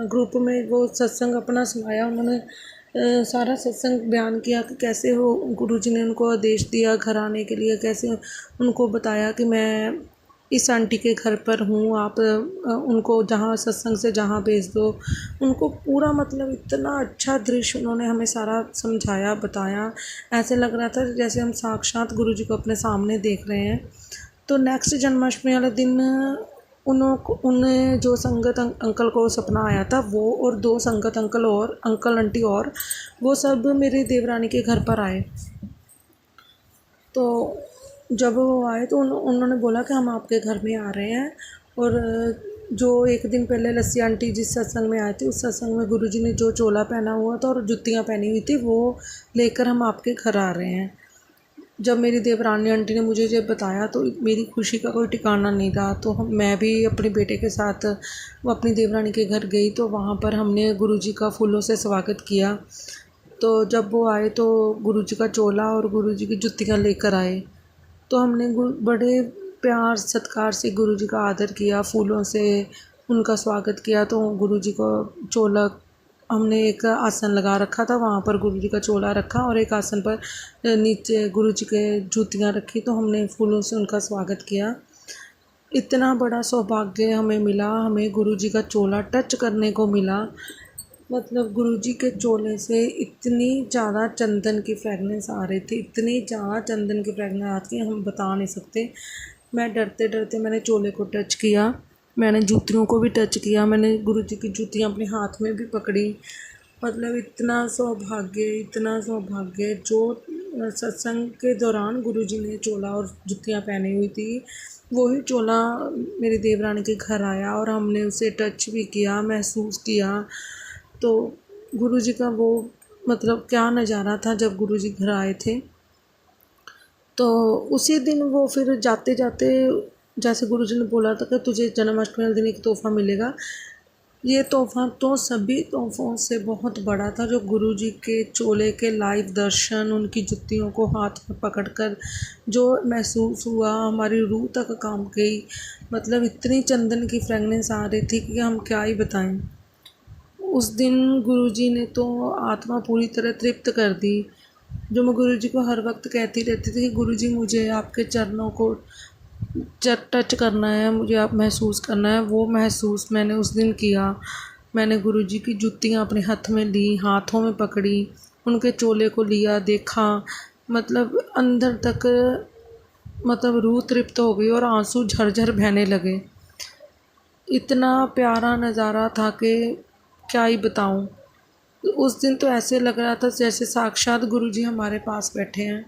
B: ग्रुप में वो सत्संग अपना सुनाया, उन्होंने सारा सत्संग बयान किया कि कैसे हो गुरुजी ने उनको आदेश दिया घर आने के लिए, कैसे उनको बताया कि मैं इस आंटी के घर पर हूँ, आप उनको जहाँ सत्संग से जहाँ भेज दो। उनको पूरा मतलब इतना अच्छा दृश्य उन्होंने हमें सारा समझाया बताया, ऐसे लग रहा था जैसे हम साक्षात गुरुजी को अपने सामने देख रहे हैं। तो नेक्स्ट जन्माष्टमी वाले दिन उन जो संगत अंकल को सपना आया था, वो और दो संगत अंकल आंटी और वो सब मेरी देवरानी के घर पर आए। तो जब वो आए तो उन्होंने बोला कि हम आपके घर में आ रहे हैं, और जो एक दिन पहले लस्सी आंटी जिस सत्संग में आए थे उस सत्संग में गुरुजी ने जो चोला पहना हुआ था और जुत्तियाँ पहनी हुई थी वो लेकर हम आपके घर आ रहे हैं। जब मेरी देवरानी आंटी ने मुझे जब बताया तो मेरी खुशी का कोई ठिकाना नहीं था। तो मैं भी अपने बेटे के साथ वो अपनी देवरानी के घर गई, तो वहाँ पर हमने गुरुजी का फूलों से स्वागत किया। तो जब वो आए तो गुरुजी का चोला और गुरुजी की जुत्तियाँ लेकर आए। तो हमने बड़े प्यार सत्कार से गुरुजी का आदर किया, फूलों से उनका स्वागत किया। तो गुरुजी को चोला, हमने एक आसन लगा रखा था, वहाँ पर गुरुजी का चोला रखा और एक आसन पर नीचे गुरुजी के जूतियाँ रखी। तो हमने फूलों से उनका स्वागत किया। इतना बड़ा सौभाग्य हमें मिला, हमें गुरुजी का चोला टच करने को मिला। मतलब गुरुजी के चोले से इतनी ज़्यादा चंदन की फ्रेगनेंस आ रही थी, इतनी ज़्यादा चंदन की फ्रेगनेंस आती है, हम बता नहीं सकते। मैं डरते डरते मैंने चोले को टच किया, मैंने जूतियों को भी टच किया, मैंने गुरुजी की जूतियाँ अपने हाथ में भी पकड़ी। मतलब इतना सौभाग्य जो सत्संग के दौरान गुरुजी ने चोला और जूतियाँ पहनी हुई थी, वही चोला मेरी देवरानी के घर आया और हमने उसे टच भी किया, महसूस किया। तो गुरुजी का वो मतलब क्या नज़ारा था जब गुरुजी घर आए थे। तो उसी दिन वो फिर जाते जाते, जैसे गुरुजी ने बोला था कि तुझे जन्माष्टमी वाले दिन एक तोहफ़ा मिलेगा, ये तोहफ़ा तो सभी तोहफ़ों से बहुत बड़ा था। जो गुरुजी के चोले के लाइव दर्शन, उनकी जुत्तियों को हाथ में पकड़कर जो महसूस हुआ, हमारी रूह तक काम गई। मतलब इतनी चंदन की फ्रेगनेंस आ रही थी कि हम क्या ही बताएं। उस दिन गुरुजी ने तो आत्मा पूरी तरह तृप्त कर दी। जो मैं गुरुजी को हर वक्त कहती रहती थी कि गुरुजी मुझे आपके चरणों को टच करना है, मुझे आप महसूस करना है, वो महसूस मैंने उस दिन किया। मैंने गुरुजी की जूतियाँ अपने हाथ में ली, हाथों में पकड़ी, उनके चोले को लिया, देखा। मतलब अंदर तक मतलब रूह तृप्त हो गई और आंसू झरझर बहने लगे। इतना प्यारा नज़ारा था कि क्या ही बताऊं। उस दिन तो ऐसे लग रहा था जैसे साक्षात गुरुजी हमारे पास बैठे हैं।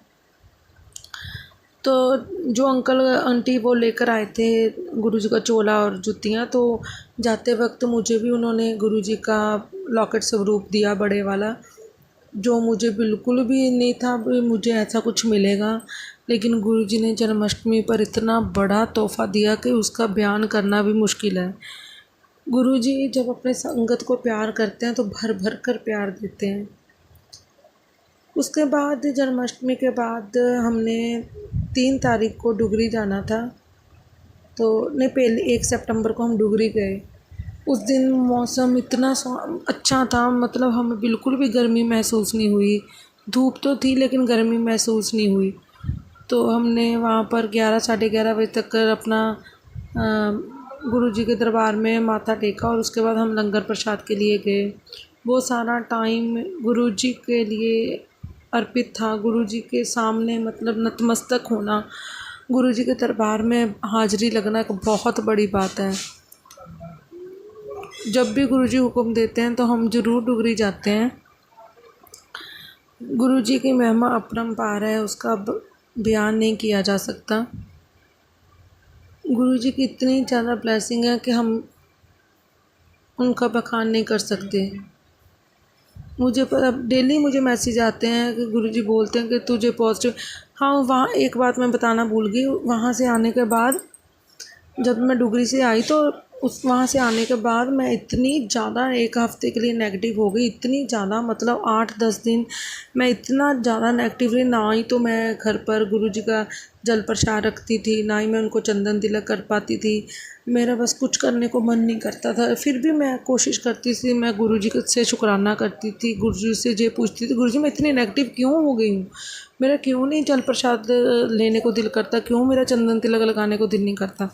B: तो जो अंकल आंटी वो लेकर आए थे गुरुजी का चोला और जूतियाँ, तो जाते वक्त मुझे भी उन्होंने गुरुजी का लॉकेट स्वरूप दिया, बड़े वाला, जो मुझे बिल्कुल भी नहीं था भी मुझे ऐसा कुछ मिलेगा। लेकिन गुरुजी ने जन्माष्टमी पर इतना बड़ा तोहफ़ा दिया कि उसका बयान करना भी मुश्किल है। गुरुजी जब अपने संगत को प्यार करते हैं तो भर भर कर प्यार देते हैं। उसके बाद जन्माष्टमी के बाद हमने 3 तारीख को डुगरी जाना था। तो नहीं, पहले 1 सितंबर को हम डुगरी गए। उस दिन मौसम इतना अच्छा था, मतलब हमें बिल्कुल भी गर्मी महसूस नहीं हुई। धूप तो थी लेकिन गर्मी महसूस नहीं हुई। तो हमने वहाँ पर 11 साढ़े 11 बजे तक अपना गुरुजी के दरबार में माथा टेका और उसके बाद हम लंगर प्रसाद के लिए गए। वो सारा टाइम गुरुजी के लिए अर्पित था। गुरुजी के सामने मतलब नतमस्तक होना, गुरुजी के दरबार में हाज़िरी लगना एक बहुत बड़ी बात है। जब भी गुरुजी हुक्म देते हैं तो हम ज़रूर डुगरी जाते हैं। गुरुजी की महिमा अपरंपार है, उसका बयान नहीं किया जा सकता। गुरुजी की इतनी ज़्यादा ब्लेसिंग है कि हम उनका बखान नहीं कर सकते। मुझे पर डेली मुझे मैसेज आते हैं कि गुरुजी बोलते हैं कि तुझे पॉजिटिव। हाँ, वहाँ एक बात मैं बताना भूल गई। वहाँ से आने के बाद जब मैं डुगरी से आई तो वहाँ से आने के बाद मैं इतनी ज़्यादा 1 हफ़्ते के लिए नेगेटिव हो गई, इतनी ज़्यादा, मतलब 8-10 दिन मैं इतना ज़्यादा नेगेटिव रही। ना ही तो मैं घर पर गुरुजी का जल प्रसाद रखती थी, ना ही मैं उनको चंदन तिलक कर पाती थी। मेरा बस कुछ करने को मन नहीं करता था। फिर भी मैं कोशिश करती थी, मैं गुरुजी से शुक्राना करती थी, गुरुजी से ये पूछती थी, गुरुजी मैं इतनी नेगेटिव क्यों हो गई हूँ? मेरा क्यों नहीं जल प्रसाद लेने को दिल करता? क्यों मेरा चंदन तिलक लगाने को दिल नहीं करता?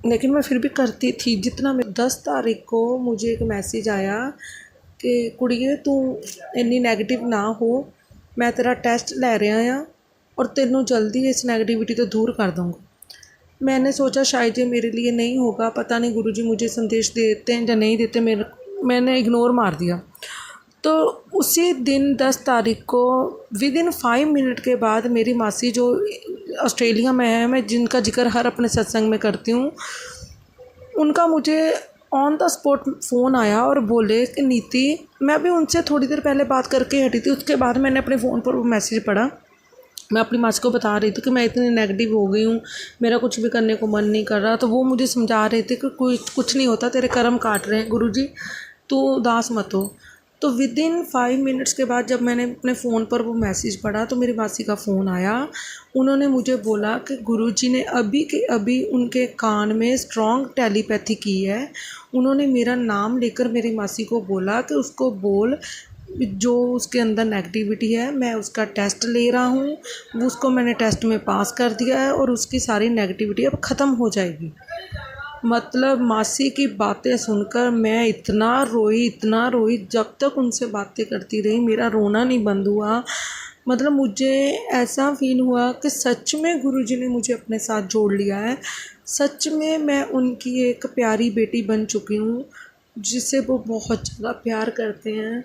B: लेकिन मैं फिर भी करती थी। जितना मैं 10 तारीख को मुझे एक मैसेज आया कि कुड़िए तू इन्नी नेगेटिव ना हो, मैं तेरा टेस्ट लै रहा हाँ और तेनों जल्दी इस नेगेटिविटी तो दूर कर दूँगा। मैंने सोचा शायद ये मेरे लिए नहीं होगा, पता नहीं गुरुजी मुझे संदेश देते हैं या नहीं देते। मैंने इग्नोर मार दिया। तो उसी दिन 10 तारीख को विदिन 5 मिनट के बाद मेरी मासी जो ऑस्ट्रेलिया में है, मैं जिनका जिक्र हर अपने सत्संग में करती हूँ, उनका मुझे ऑन द स्पॉट फ़ोन आया और बोले कि नीति, मैं भी उनसे थोड़ी देर पहले बात करके हटी थी। उसके बाद मैंने अपने फ़ोन पर वो मैसेज पढ़ा। मैं अपनी मासी को बता रही थी कि मैं इतनी नेगेटिव हो गई हूँ, मेरा कुछ भी करने को मन नहीं कर रहा। तो वो मुझे समझा रहे थे कि कुछ नहीं होता, तेरे कर्म काट रहे हैं गुरुजी, तू उदास मत हो। तो विद इन 5 मिनट्स के बाद जब मैंने अपने फ़ोन पर वो मैसेज पढ़ा तो मेरी मासी का फ़ोन आया। उन्होंने मुझे बोला कि गुरुजी ने अभी के अभी उनके कान में स्ट्रॉन्ग टेलीपैथी की है। उन्होंने मेरा नाम लेकर मेरी मासी को बोला कि उसको बोल, जो उसके अंदर नेगेटिविटी है मैं उसका टेस्ट ले रहा हूँ, वो उसको मैंने टेस्ट में पास कर दिया है और उसकी सारी नेगेटिविटी अब ख़त्म हो जाएगी। मतलब मासी की बातें सुनकर मैं इतना रोई, जब तक उनसे बातें करती रही मेरा रोना नहीं बंद हुआ। मतलब मुझे ऐसा फ़ील हुआ कि सच में गुरुजी ने मुझे अपने साथ जोड़ लिया है। सच में मैं उनकी एक प्यारी बेटी बन चुकी हूँ, जिसे वो बहुत ज़्यादा प्यार करते हैं।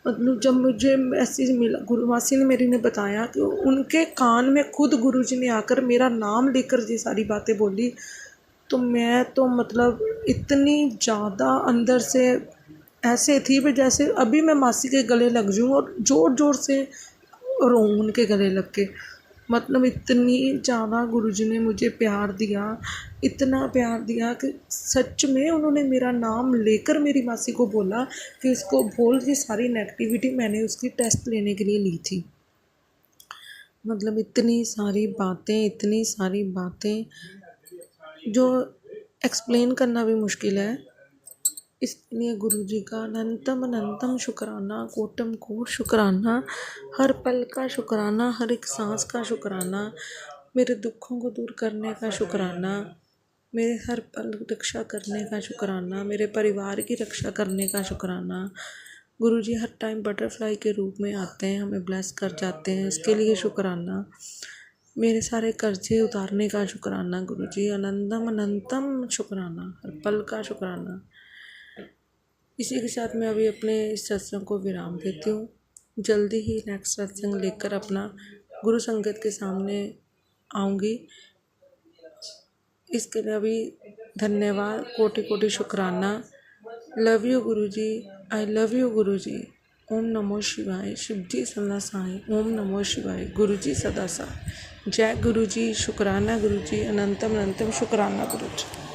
B: मतलब जब मुझे मैसेज मिला, गुरु मासी ने मेरी ने बताया कि उनके कान में खुद गुरुजी ने आकर मेरा नाम लेकर ये सारी बातें बोली, तो मैं तो मतलब इतनी ज़्यादा अंदर से ऐसे थी कि जैसे अभी मैं मासी के गले लग जाऊँ और ज़ोर ज़ोर से रोऊँ उनके गले लग के। मतलब इतनी ज़्यादा गुरुजी ने मुझे प्यार दिया, इतना प्यार दिया कि सच में उन्होंने मेरा नाम लेकर मेरी मासी को बोला कि इसको बोल, ये सारी नेगेटिविटी मैंने उसकी टेस्ट लेने के लिए ली थी। मतलब इतनी सारी बातें जो एक्सप्लेन करना भी मुश्किल है। इसलिए गुरुजी का अनंतम अनंतम शुक्राना, कोटम कोट शुक्राना, हर पल का शुक्राना, हर एक सांस का शुक्राना, मेरे दुखों को दूर करने का शुक्राना, मेरे हर पल रक्षा करने का शुक्राना, मेरे परिवार की रक्षा करने का शुक्राना। गुरुजी हर टाइम बटरफ्लाई के रूप में आते हैं, हमें ब्लेस कर जाते हैं, इसके लिए शुक्राना। मेरे सारे कर्जे उतारने का शुक्राना गुरुजी, अनंतम अनंतम शुक्राना, हर पल का शुक्राना। इसी के साथ मैं अभी अपने इस सत्संग को विराम देती हूँ। जल्दी ही नेक्स्ट सत्संग लेकर अपना गुरु संगत के सामने आऊँगी। इसके लिए अभी धन्यवाद, कोटि कोटि शुक्राना। Love you Guruji, I love you Guruji. ओम नमो शिवाय, शिव जी सदा साई। ओम नमो शिवाय, गुरुजी सदा साई। जय गुरुजी, शुक्राना गुरुजी, अनंतम अनंतम शुक्राना गुरुजी।